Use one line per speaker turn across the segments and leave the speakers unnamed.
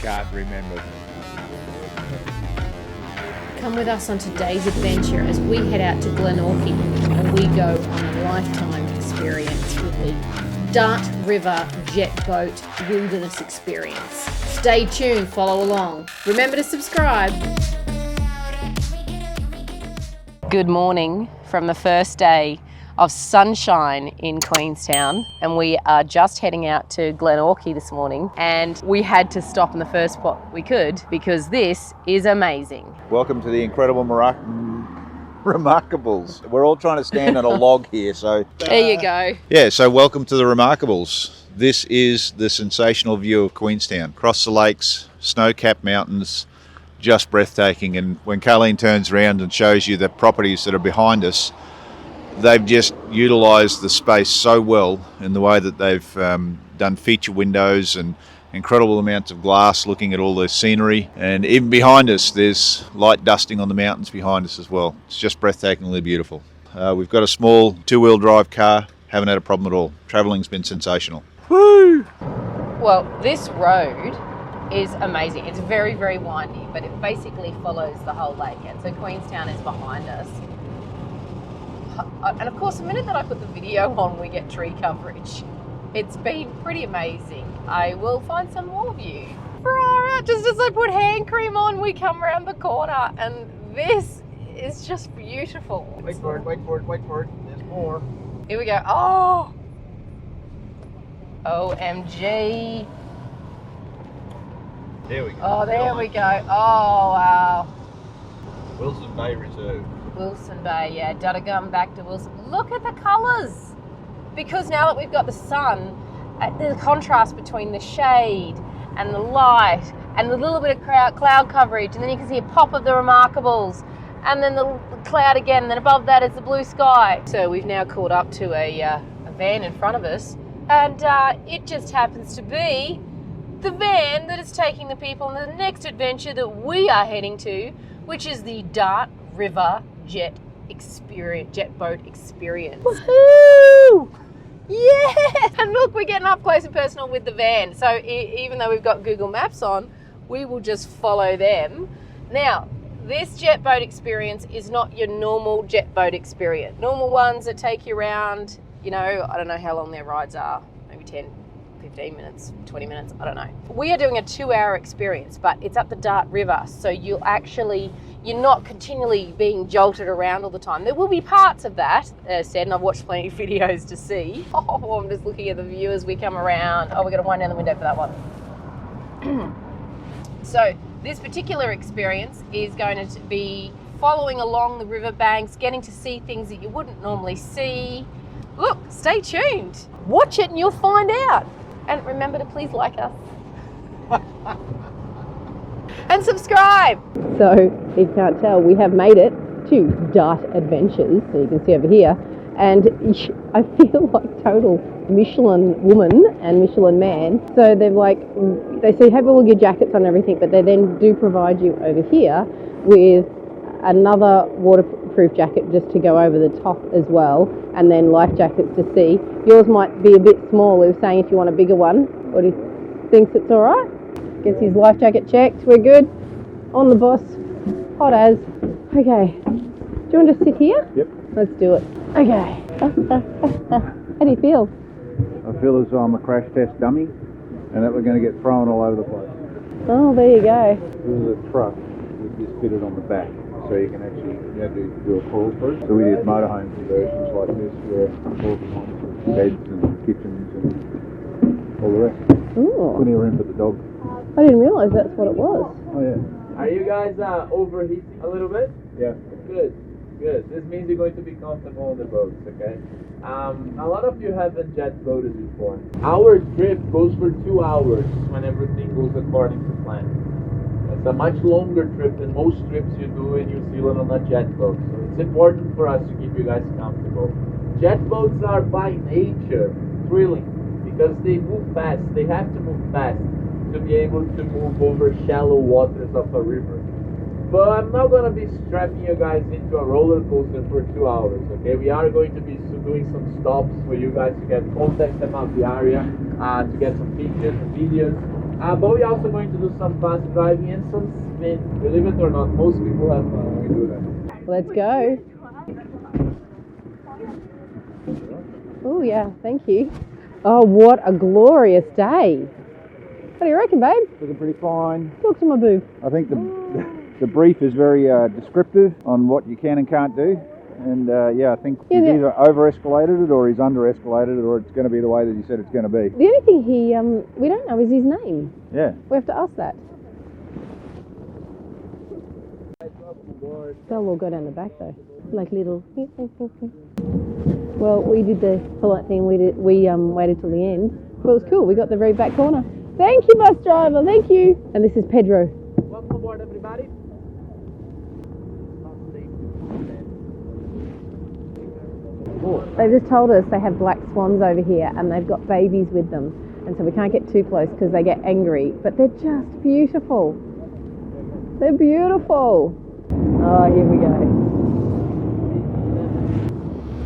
Can't remember.
Come with us on today's adventure as we head out to Glenorchy and we go on a lifetime experience with the Dart River Jet Boat Wilderness Experience. Stay tuned, follow along. Remember to subscribe. Good morning from the first day of sunshine in Queenstown, and we are just heading out to Glenorchy this morning, and we had to stop in the first spot we could because this is amazing.
Welcome to the incredible Remarkables. We're all trying to stand on a log here, so...
There you go.
Yeah, so welcome to the Remarkables. This is the sensational view of Queenstown. Across the lakes, snow-capped mountains, just breathtaking. And when Carleen turns around and shows you the properties that are behind us, they've just utilised the space so well in the way that they've done feature windows and incredible amounts of glass looking at all the scenery. And even behind us, there's light dusting on the mountains behind us as well. It's just breathtakingly beautiful. We've got a small two-wheel drive car, haven't had a problem at all. Travelling's been sensational. Woo!
Well, this road is amazing. It's very, very windy, but it basically follows the whole lake. And so Queenstown is behind us. And of course, the minute that I put the video on, we get tree coverage. It's been pretty amazing. I will find some more of you. Just as I put hand cream on, we come around the corner, and this is just beautiful.
Wait for it, wait for it, wait for it. There's more.
Here we go. Oh! OMG.
There we go.
Oh, there we go. Oh, wow.
Wilson Bay Reserve.
Wilson Bay, yeah, Duddagum back to Wilson. Look at the colours! Because now that we've got the sun, the contrast between the shade and the light and the little bit of cloud coverage, and then you can see a pop of the Remarkables, and then the cloud again, and then above that is the blue sky. So we've now caught up to a van in front of us, and it just happens to be the van that is taking the people on the next adventure that we are heading to, which is the Dart River Jet Boat Experience. Woohoo! Yeah! And look, we're getting up close and personal with the van. So even though we've got Google Maps on, we will just follow them. Now, this jet boat experience is not your normal jet boat experience. Normal ones that take you around, you know, I don't know how long their rides are, maybe 10, 15 minutes, 20 minutes, I don't know. We are doing a 2-hour experience, but it's up the Dart River, so you're not continually being jolted around all the time. There will be parts of that, as said, and I've watched plenty of videos to see. Oh, I'm just looking at the view as we come around. Oh, we're going to wind down the window for that one. So this particular experience is going to be following along the riverbanks, getting to see things that you wouldn't normally see. Look, stay tuned. Watch it and you'll find out. And remember to please like us. And subscribe. So, if you can't tell, we have made it to Dart Adventures, so you can see over here, and I feel like total Michelin woman and Michelin man. So they say have all your jackets on and everything, but they then do provide you over here with another waterproof jacket just to go over the top as well, and then life jackets to see. Yours might be a bit small. He was saying if you want a bigger one, or do you think it's all right? Gets his life jacket checked. We're good. On the bus. Hot as. Okay. Do you want to just sit here?
Yep.
Let's do it. Okay. How do you feel?
I feel as though I'm a crash test dummy and that we're going to get thrown all over the place.
Oh, there you go.
This is a truck which is fitted on the back, so you can actually do a crawl through. So we did motorhome conversions like this where all the beds and kitchens and all the rest.
Ooh.
Plenty of room for the dog.
I didn't realise that's what it was.
Oh yeah.
Are you guys overheating a little bit?
Yeah.
Good. This means you're going to be comfortable on the boats, okay? A lot of you haven't jet boated before. Our trip goes for 2 hours when everything goes according to plan. It's a much longer trip than most trips you do in New Zealand on a jet boat. So it's important for us to keep you guys comfortable. Jet boats are by nature thrilling because they move fast. They have to move fast to be able to move over shallow waters of a river. But I'm not going to be strapping you guys into a roller coaster for 2 hours, okay? We are going to be doing some stops for you guys to get context about the area, to get some pictures and videos. But we're also going to do some fast driving and some spin. Believe it or not, most people have fun when we do that.
Let's go. Oh yeah, thank you. Oh, what a glorious day. What do you reckon, babe?
Looking pretty fine.
Talk to my boo.
I think the brief is very descriptive on what you can and can't do. And yeah, I think he's either over-escalated it or he's under-escalated it, or it's going to be the way that he said it's going to be.
The only thing we don't know is his name.
Yeah.
We have to ask that. They'll all go down the back though, like little. Well, we did the polite thing. We waited till the end, but it was cool. We got the very back corner. Thank you, bus driver. Thank you. And this is Pedro.
Welcome aboard, everybody.
They've just told us they have black swans over here and they've got babies with them, and so we can't get too close because they get angry, but they're just beautiful. They're beautiful. Oh, here we go.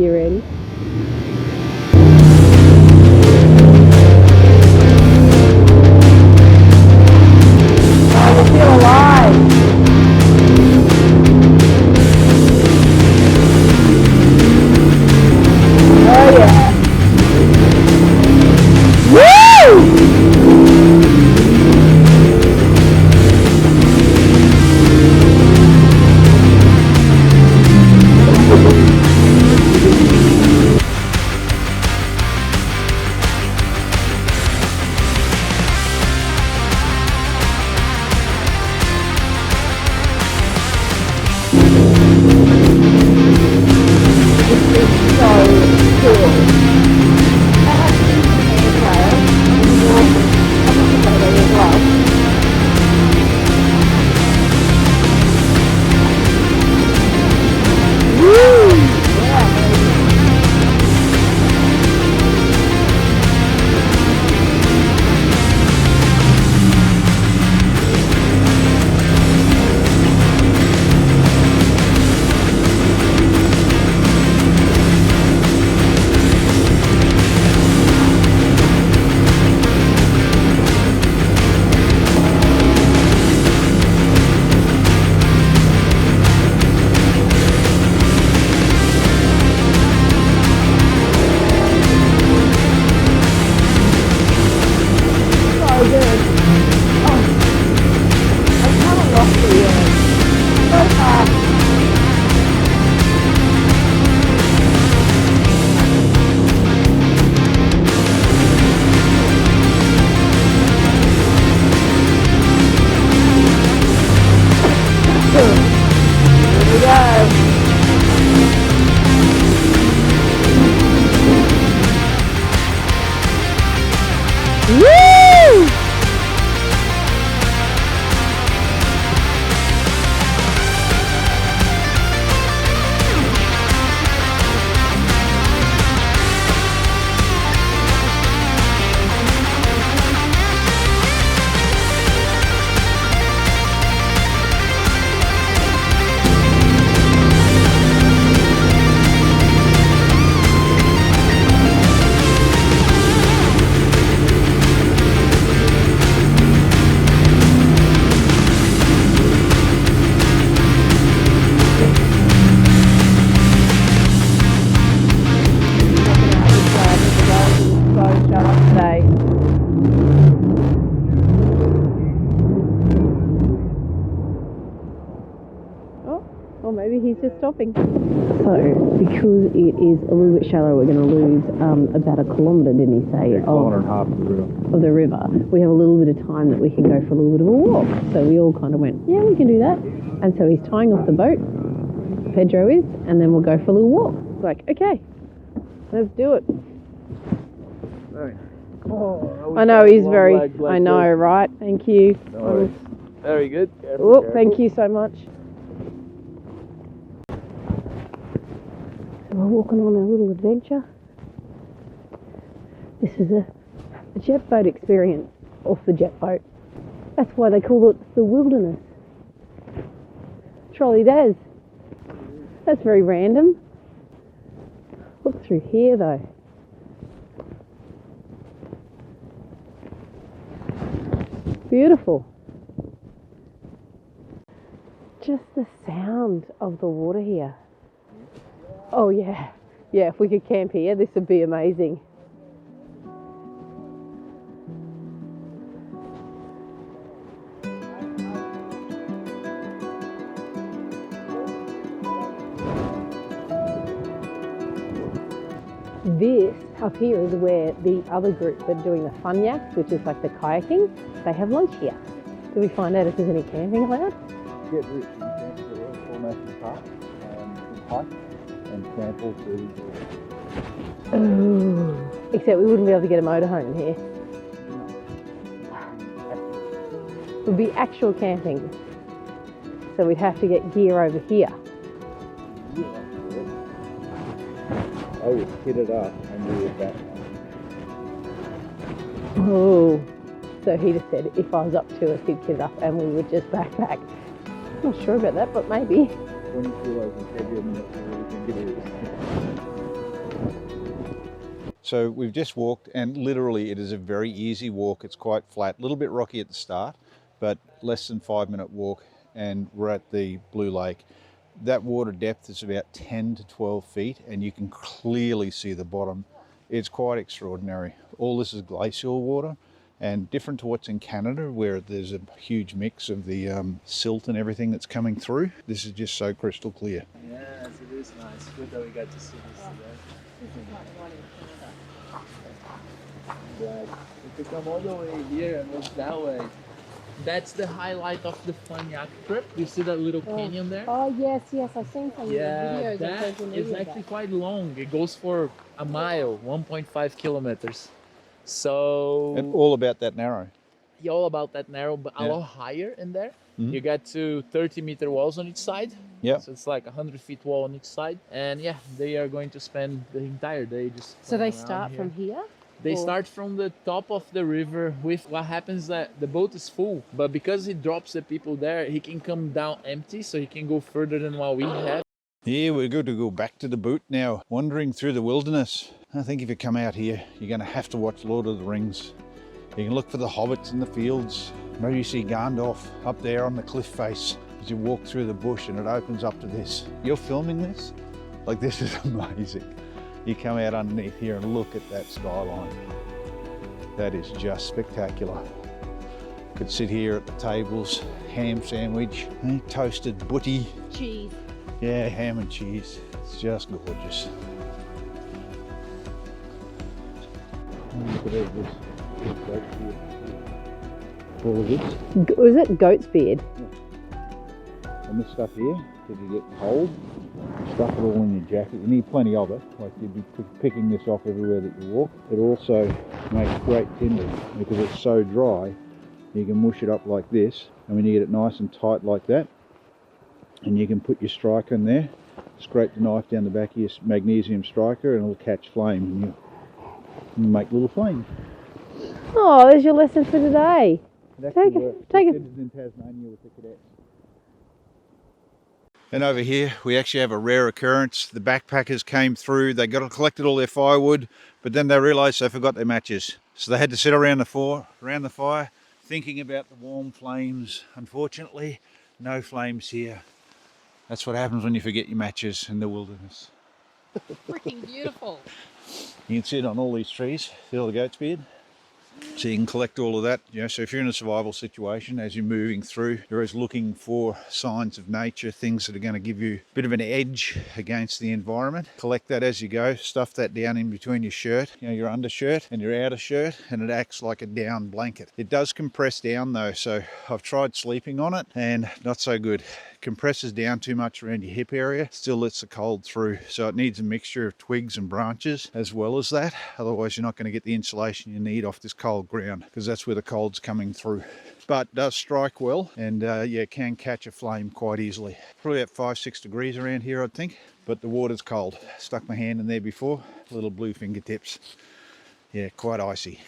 You ready? Oh, they feel alive. Oh yeah. Woo! Or maybe he's just stopping. So, because it is a little bit shallow, we're going to lose about 1 kilometre, didn't he say?
Yeah, 1.5 km
of the river. We have a little bit of time that we can go for a little bit of a walk. So we all kind of went, yeah, we can do that. And so he's tying off the boat, Pedro is, and then we'll go for a little walk. It's like, okay, let's do it.
Oh,
I know, he's very, I know, right? Thank you.
No, very good.
Careful, careful. Thank you so much. So we're walking on a little adventure. This is a jet boat experience off the jet boat. That's why they call it the wilderness. Trolley Des. That's very random. Look through here though. Beautiful. Just the sound of the water here. Oh yeah. Yeah, if we could camp here, this would be amazing. This up here is where the other group that are doing the Funyaks, which is like the kayaking, they have lunch here. Did we find out if there's any camping allowed?
Get this, you can camp at the Royal National Park, and hike and camp all through the
Oh, except we wouldn't be able to get a motorhome here. It would be actual camping. So we'd have to get gear over here.
I would hit it up and we would back.
Oh, so he just said if I was up to it, he'd kit it up and we would just backpack. I'm not sure about that, but maybe.
20 kilos and heavier than what we can get.
So we've just walked, and literally it is a very easy walk. It's quite flat, a little bit rocky at the start, but less than 5-minute walk, and we're at the Blue Lake. That water depth is about 10 to 12 feet, and you can clearly see the bottom. It's quite extraordinary. All this is glacial water, and different to what's in Canada, where there's a huge mix of the silt and everything that's coming through. This is just so crystal clear.
Yes, it is nice. Good that we got to see this today.
This is like one in Canada.
Right. If you come all the way here and look that way, that's the highlight of the Funyak trip. You see that little canyon there?
Oh yes, yes, I've seen some
Yeah,
videos on
that
social media.
is actually quite long. It goes for a mile, 1.5 kilometers. So
And all about that narrow.
yeah, all about that narrow, but a
Yeah.
lot higher in there.
Mhm.
You got to 30-meter walls on each side.
Yeah.
So it's like 100-feet wall on each side. And yeah, they are going to spend the entire day just
So they
flying around
start
here.
from here?
They
or-
start from the top of the river. With what happens that the boat is full, but because he drops the people there, he can come down empty, so he can go further than what we have.
Yeah, we're good to go back to the boot now, wandering through the wilderness. I think if you come out here, you're going to have to watch Lord of the Rings. You can look for the hobbits in the fields. Maybe you see Gandalf up there on the cliff face as you walk through the bush and it opens up to this. You're filming this? Like, this is amazing. You come out underneath here and look at that skyline. That is just spectacular. Could sit here at the tables, ham sandwich, toasted butty.
Cheese.
Yeah, ham and cheese. It's just gorgeous. Look at all this. All of this.
Was it goat's beard?
And this stuff here, if you get cold, stuff it all in your jacket. You need plenty of it. Like you'd be picking this off everywhere that you walk. It also makes great tinder because it's so dry. You can mush it up like this, and when you get it nice and tight like that, and you can put your striker in there, scrape the knife down the back of your magnesium striker, and it'll catch flame, and you make little flame.
Oh, there's your lesson for today.
It actually
Take it-
works.
take
I
it.
did it in Tasmania with the cadets.
And over here, we actually have a rare occurrence. The backpackers came through, they collected all their firewood, but then they realised they forgot their matches. So they had to sit around the fire, thinking about the warm flames. Unfortunately, no flames here. That's what happens when you forget your matches in the wilderness.
Freaking beautiful.
You can sit on all these trees, feel the goat's beard. So you can collect all of that. So if you're in a survival situation, as you're moving through, you're always looking for signs of nature, things that are going to give you a bit of an edge against the environment. Collect that as you go, stuff that down in between your shirt, your undershirt and your outer shirt, and it acts like a down blanket. It does compress down though, so I've tried sleeping on it and not so good. Compresses down too much around your hip area, still lets the cold through, so it needs a mixture of twigs and branches as well as that. Otherwise you're not going to get the insulation you need off this cold ground, because that's where the cold's coming through. But does strike well, and can catch a flame quite easily. Probably about 5-6 degrees around here, I think, but the water's cold. Stuck my hand in there before, little blue fingertips. Yeah, quite icy.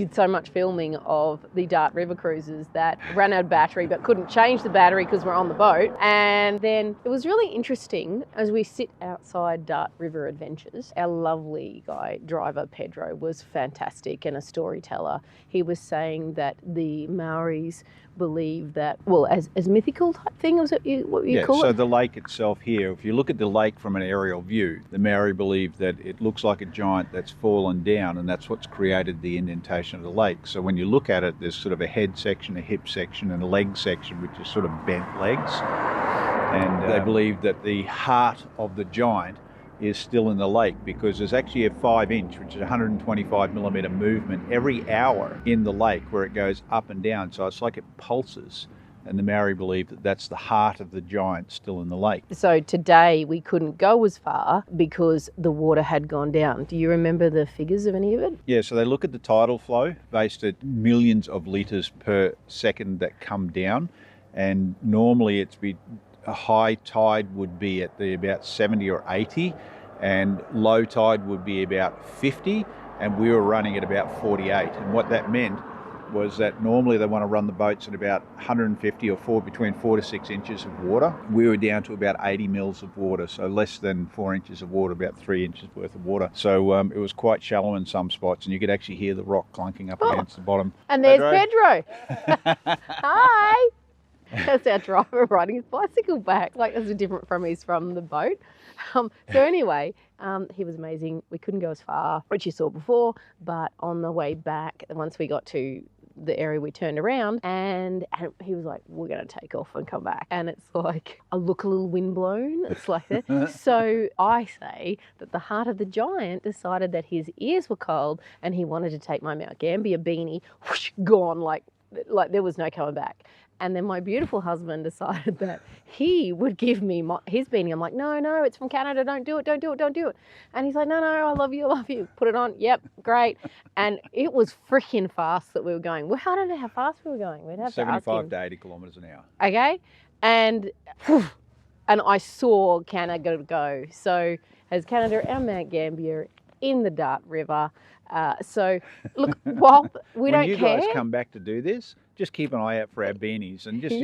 did so much filming of the Dart River cruises that ran out of battery but couldn't change the battery because we're on the boat. And then it was really interesting as we sit outside Dart River Adventures. Our lovely guy driver Pedro was fantastic and a storyteller. He was saying that the Maoris believe that, well, as mythical type thing, was it what you call it?
So the lake itself here, if you look at the lake from an aerial view, the Maori believe that it looks like a giant that's fallen down, and that's what's created the indentation of the lake. So when you look at it, there's sort of a head section, a hip section, and a leg section, which is sort of bent legs. And they believe that the heart of the giant is still in the lake, because there's actually a 5-inch, which is 125 millimeter movement every hour in the lake where it goes up and down. So it's like it pulses. And the Maori believe that that's the heart of the giant still in the lake.
So today we couldn't go as far because the water had gone down. Do you remember the figures of any of it?
Yeah, so they look at the tidal flow based at millions of litres per second that come down. And normally a high tide would be at about 70 or 80, and low tide would be about 50, and we were running at about 48. And what that meant was that normally they want to run the boats at about 150 or between 4 to 6 inches of water. We were down to about 80 mils of water, so less than 4 inches of water, about 3 inches worth of water. So it was quite shallow in some spots, and you could actually hear the rock clunking up against the bottom.
And there's Pedro. Hi. That's our driver riding his bicycle back. Like, that's different from he's from the boat. So anyway, he was amazing. We couldn't go as far, which you saw before, but on the way back, once we got to the area, we turned around and he was like, we're going to take off and come back. And it's like, I look a little windblown. It's like that. So I say that the heart of the giant decided that his ears were cold and he wanted to take my Mount Gambier beanie, whoosh, gone, like there was no coming back. And then my beautiful husband decided that he would give me his beanie. I'm like, no, it's from Canada. Don't do it. And he's like, no, I love you. Put it on. Yep, great. And it was freaking fast that we were going. Well, I don't know how fast we were going. We'd have
75 to 80 kilometres an hour.
Okay. And I saw Canada go. So as Canada, our Mount Gambier in the Dart River. So look, while we don't care.
When you guys come back to do this, just keep an eye out for our beanies, and just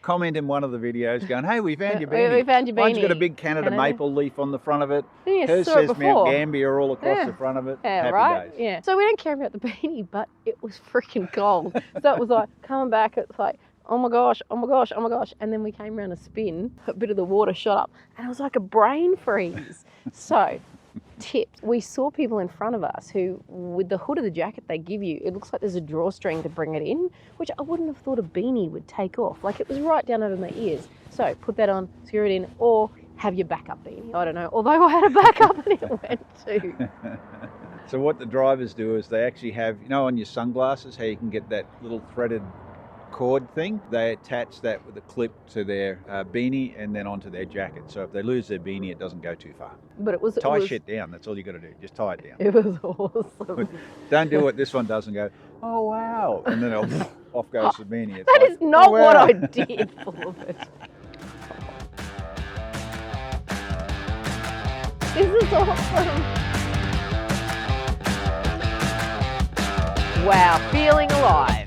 comment in one of the videos going, hey, we found your beanie.
We found your beanie.
Mine's got a big Canada maple leaf on the front of it.
Yeah,
hers says Mount Gambier all across the front of it.
Yeah,
Happy days.
Yeah. So we don't care about the beanie, but it was freaking cold. So it was like coming back, it's like, oh my gosh. And then we came around a spin, a bit of the water shot up, and it was like a brain freeze. So tips. We saw people in front of us who, with the hood of the jacket they give you, it looks like there's a drawstring to bring it in, which I wouldn't have thought a beanie would take off. Like, it was right down over my ears. So put that on, screw it in, or have your backup beanie. I don't know. Although I had a backup and it went too.
So what the drivers do is they actually have, on your sunglasses, how you can get that little threaded cord thing, they attach that with a clip to their beanie and then onto their jacket. So if they lose their beanie, it doesn't go too far.
But
tie shit down. That's all you got to do. Just tie it down.
It was awesome.
Don't do what this one does and go, oh wow, and then off goes the beanie. It's
that
like,
is not
wow.
what I did for it. This is awesome. Wow, feeling alive.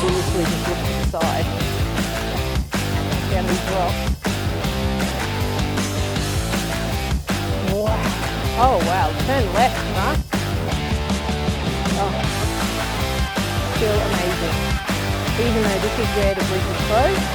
Seriously, just look to the side. Down these rocks. Wow. Oh wow, turn left, huh? Oh. Feel amazing. Even though this is where the bridge is closed,